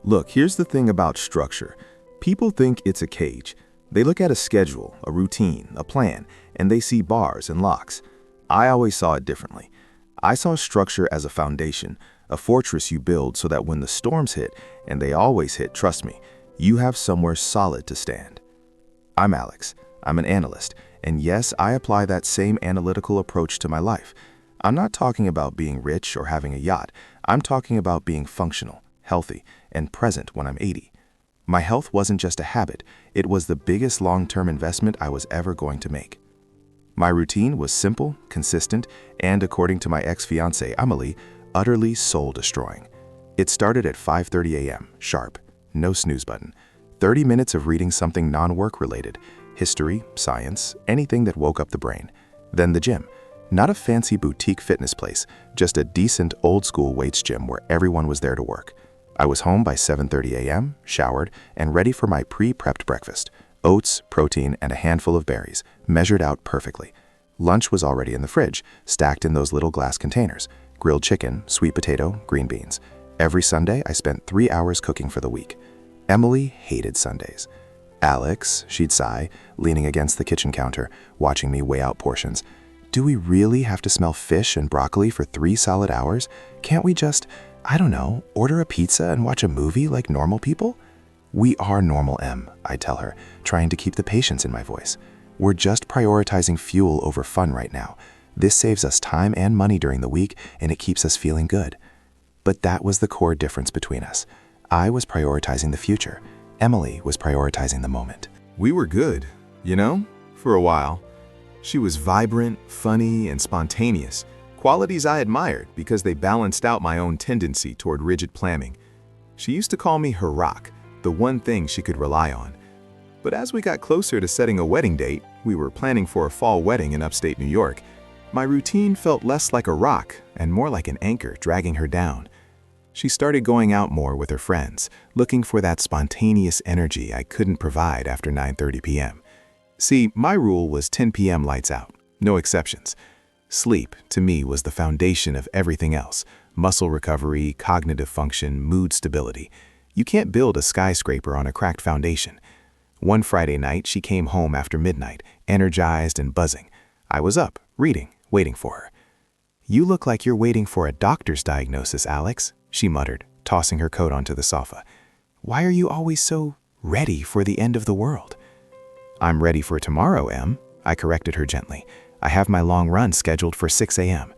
Look, here's the thing about structure. People think it's a cage. They look at a schedule, a routine, a plan, and they see bars and locks. I always saw it differently. I saw structure as a foundation, a fortress you build so that when the storms hit, and they always hit, trust me, you have somewhere solid to stand. I'm Alex. I'm an analyst, and yes, I apply that same analytical approach to my life. I'm not talking about being rich or having a yacht. I'm talking about being functional, healthy, and present when I'm 80. My health wasn't just a habit, it was the biggest long-term investment I was ever going to make. My routine was simple, consistent, and according to my ex-fiancée, Emily, utterly soul-destroying. It started at 5:30 a.m., sharp, no snooze button. 30 minutes of reading something non-work related, history, science, anything that woke up the brain. Then the gym. Not a fancy boutique fitness place, just a decent old-school weights gym where everyone was there to work. I was home by 7:30 a.m., showered, and ready for my pre-prepped breakfast. Oats, protein, and a handful of berries, measured out perfectly. Lunch was already in the fridge, stacked in those little glass containers. Grilled chicken, sweet potato, green beans. Every Sunday, I spent 3 hours cooking for the week. Emily hated Sundays. Alex, she'd sigh, leaning against the kitchen counter, watching me weigh out portions. Do we really have to smell fish and broccoli for 3 solid hours? Can't we just, I don't know, order a pizza and watch a movie like normal people? We are normal, Em, I tell her, trying to keep the patience in my voice. We're just prioritizing fuel over fun right now. This saves us time and money during the week, and it keeps us feeling good. But that was the core difference between us. I was prioritizing the future. Emily was prioritizing the moment. We were good, for a while. She was vibrant, funny, and spontaneous, qualities I admired because they balanced out my own tendency toward rigid planning. She used to call me her rock, the one thing she could rely on. But as we got closer to setting a wedding date, we were planning for a fall wedding in upstate New York, my routine felt less like a rock and more like an anchor dragging her down. She started going out more with her friends, looking for that spontaneous energy I couldn't provide after 9:30 p.m. See, my rule was 10 p.m. lights out, no exceptions. Sleep, to me, was the foundation of everything else. Muscle recovery, cognitive function, mood stability. You can't build a skyscraper on a cracked foundation. One Friday night, she came home after midnight, energized and buzzing. I was up, reading, waiting for her. "You look like you're waiting for a doctor's diagnosis, Alex," she muttered, tossing her coat onto the sofa. "Why are you always so ready for the end of the world?" "I'm ready for tomorrow, Em," I corrected her gently. "I have my long run scheduled for 6 a.m.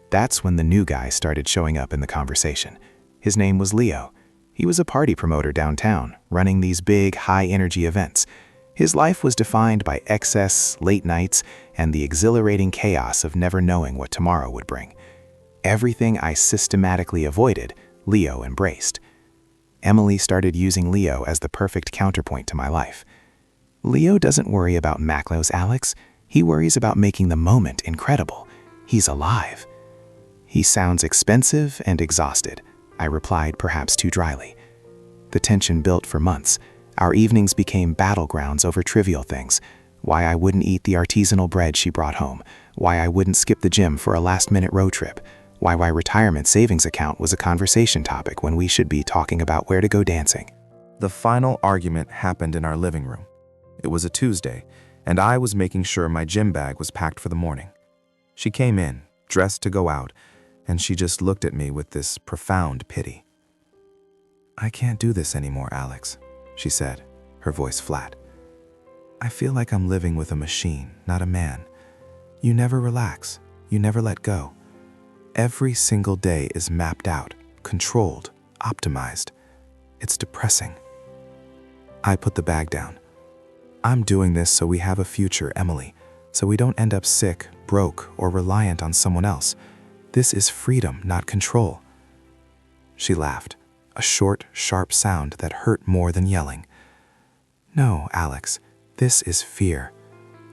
That's when the new guy started showing up in the conversation. His name was Leo. He was a party promoter downtown, running these big, high-energy events. His life was defined by excess, late nights, and the exhilarating chaos of never knowing what tomorrow would bring. Everything I systematically avoided, Leo embraced. Emily started using Leo as the perfect counterpoint to my life. Leo doesn't worry about macros, Alex. He worries about making the moment incredible. He's alive. He sounds expensive and exhausted, I replied, perhaps too dryly. The tension built for months. Our evenings became battlegrounds over trivial things. Why I wouldn't eat the artisanal bread she brought home. Why I wouldn't skip the gym for a last-minute road trip. Why my retirement savings account was a conversation topic when we should be talking about where to go dancing. The final argument happened in our living room. It was a Tuesday, and I was making sure my gym bag was packed for the morning. She came in, dressed to go out, and she just looked at me with this profound pity. "I can't do this anymore, Alex," she said, her voice flat. "I feel like I'm living with a machine, not a man. You never relax. You never let go. Every single day is mapped out, controlled, optimized. It's depressing." I put the bag down. "I'm doing this so we have a future, Emily, so we don't end up sick, broke, or reliant on someone else. This is freedom, not control." She laughed, a short, sharp sound that hurt more than yelling. "No, Alex, this is fear.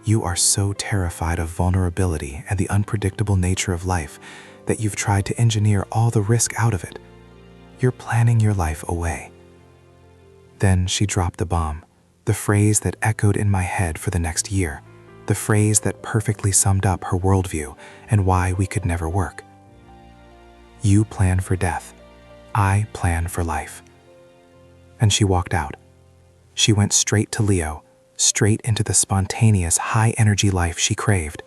You are so terrified of vulnerability and the unpredictable nature of life that you've tried to engineer all the risk out of it. You're planning your life away." Then she dropped the bomb, the phrase that echoed in my head for the next year, the phrase that perfectly summed up her worldview and why we could never work. "You plan for death. I plan for life. and she walked out. She went straight to Leo, straight into the spontaneous, high-energy life she craved.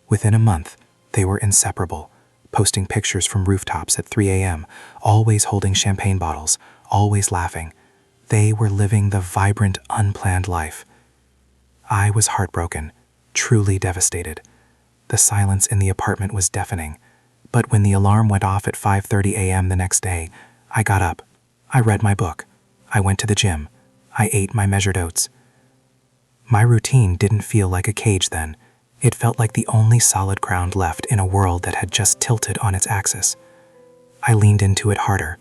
Within a month, they were inseparable, posting pictures from rooftops at 3 a.m., always holding champagne bottles, always laughing. They were living the vibrant, unplanned life. I was heartbroken, truly devastated. The silence in the apartment was deafening. But when the alarm went off at 5:30 a.m. the next day, I got up. I read my book. I went to the gym. I ate my measured oats. My routine didn't feel like a cage then. It felt like the only solid ground left in a world that had just tilted on its axis. I leaned into it harder.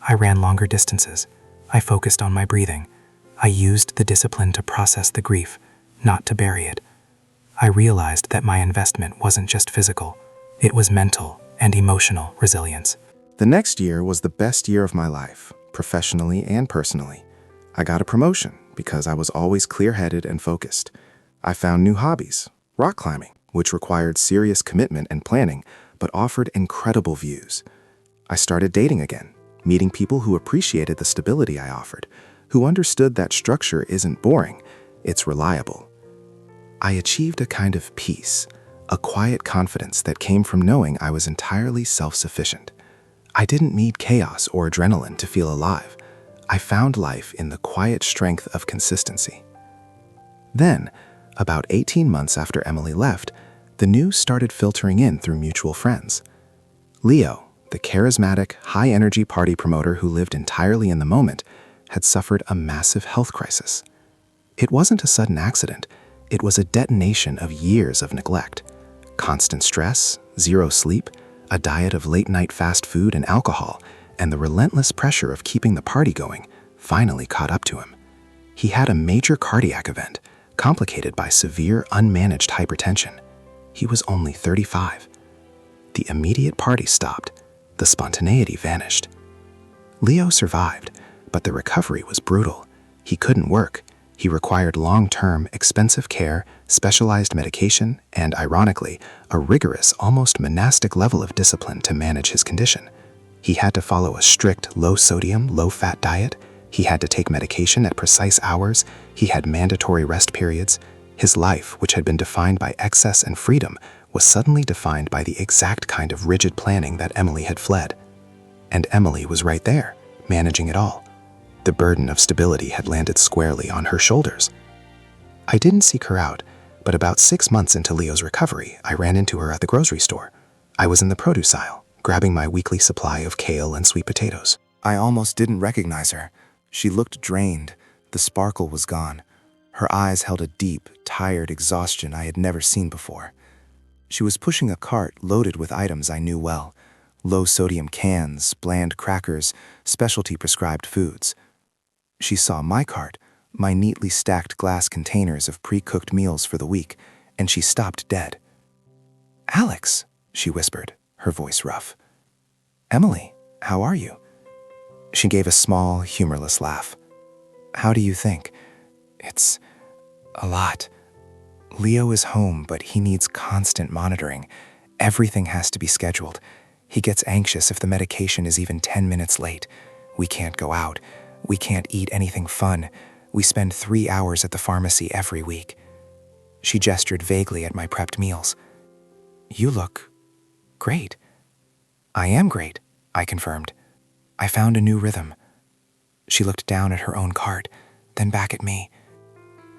I ran longer distances. I focused on my breathing. I used the discipline to process the grief, not to bury it. I realized that my investment wasn't just physical. It was mental and emotional resilience. The next year was the best year of my life, professionally and personally. I got a promotion because I was always clear-headed and focused. I found new hobbies, rock climbing, which required serious commitment and planning, but offered incredible views. I started dating again, meeting people who appreciated the stability I offered, who understood that structure isn't boring, it's reliable. I achieved a kind of peace, a quiet confidence that came from knowing I was entirely self-sufficient. I didn't need chaos or adrenaline to feel alive. I found life in the quiet strength of consistency. Then, about 18 months after Emily left, the news started filtering in through mutual friends. Leo, the charismatic, high-energy party promoter who lived entirely in the moment, had suffered a massive health crisis. It wasn't a sudden accident. It was a detonation of years of neglect. Constant stress, zero sleep, a diet of late-night fast food and alcohol, and the relentless pressure of keeping the party going finally caught up to him. He had a major cardiac event, complicated by severe, unmanaged hypertension. He was only 35. The immediate party stopped. The spontaneity vanished. Leo survived, but the recovery was brutal. He couldn't work. He required long-term, expensive care, specialized medication, and, ironically, a rigorous, almost monastic level of discipline to manage his condition. He had to follow a strict, low-sodium, low-fat diet. He had to take medication at precise hours. He had mandatory rest periods. His life, which had been defined by excess and freedom, was suddenly defined by the exact kind of rigid planning that Emily had fled. And Emily was right there, managing it all. The burden of stability had landed squarely on her shoulders. I didn't seek her out, but about 6 months into Leo's recovery, I ran into her at the grocery store. I was in the produce aisle, grabbing my weekly supply of kale and sweet potatoes. I almost didn't recognize her. She looked drained. The sparkle was gone. Her eyes held a deep, tired exhaustion I had never seen before. She was pushing a cart loaded with items I knew well: low-sodium cans, bland crackers, specialty prescribed foods. She saw my cart, my neatly stacked glass containers of pre-cooked meals for the week, and she stopped dead. "Alex," she whispered, her voice rough. "Emily, how are you?" She gave a small, humorless laugh. "How do you think?" "It's a lot. Leo is home, but he needs constant monitoring. Everything has to be scheduled. He gets anxious if the medication is even 10 minutes late. We can't go out. We can't eat anything fun. We spend 3 hours at the pharmacy every week." She gestured vaguely at my prepped meals. "You look great." "I am great," I confirmed. "I found a new rhythm." She looked down at her own cart, then back at me.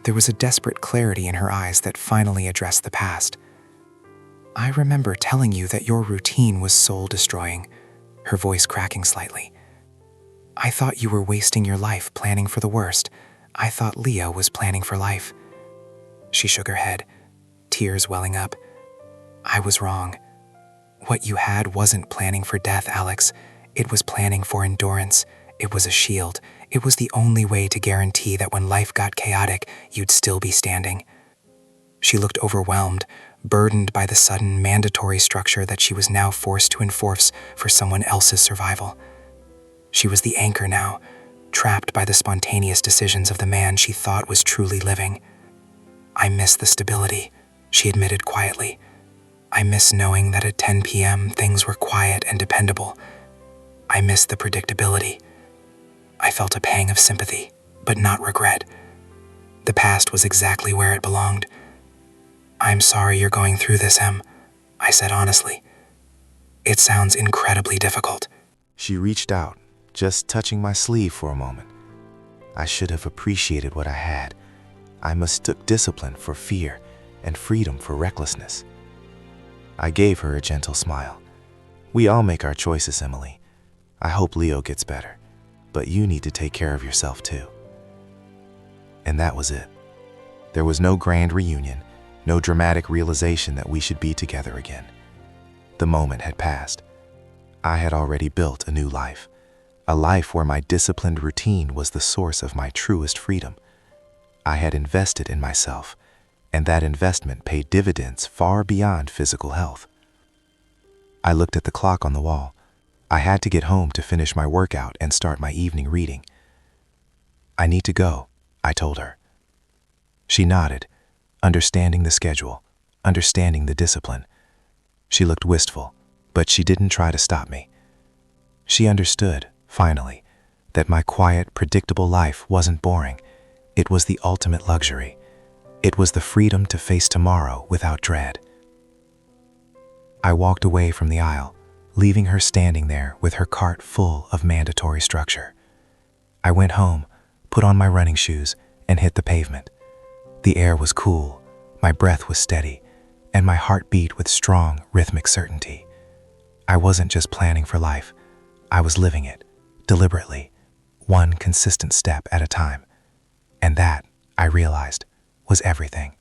There was a desperate clarity in her eyes that finally addressed the past. "I remember telling you that your routine was soul-destroying," her voice cracking slightly. "I thought you were wasting your life planning for the worst. I thought Leo was planning for life." She shook her head, tears welling up. "I was wrong. What you had wasn't planning for death, Alex. It was planning for endurance. It was a shield. It was the only way to guarantee that when life got chaotic, you'd still be standing." She looked overwhelmed, burdened by the sudden mandatory structure that she was now forced to enforce for someone else's survival. She was the anchor now, trapped by the spontaneous decisions of the man she thought was truly living. "I miss the stability," she admitted quietly. "I miss knowing that at 10 p.m. things were quiet and dependable. I miss the predictability. I felt a pang of sympathy, but not regret. The past was exactly where it belonged. "I'm sorry you're going through this, Em," I said honestly. "It sounds incredibly difficult." She reached out, just touching my sleeve for a moment. I should have appreciated what I had. I mistook discipline for fear and freedom for recklessness. I gave her a gentle smile. "We all make our choices, Emily. I hope Leo gets better, but you need to take care of yourself too." And that was it. There was no grand reunion, no dramatic realization that we should be together again. The moment had passed. I had already built a new life, a life where my disciplined routine was the source of my truest freedom. I had invested in myself, and that investment paid dividends far beyond physical health. I looked at the clock on the wall. I had to get home to finish my workout and start my evening reading. "I need to go," I told her. She nodded, understanding the schedule, understanding the discipline. She looked wistful, but she didn't try to stop me. She understood, finally, that my quiet, predictable life wasn't boring. It was the ultimate luxury. It was the freedom to face tomorrow without dread. I walked away from the aisle, leaving her standing there with her cart full of mandatory structure. I went home, put on my running shoes, and hit the pavement. The air was cool, my breath was steady, and my heart beat with strong, rhythmic certainty. I wasn't just planning for life, I was living it, deliberately, one consistent step at a time. And that, I realized, was everything.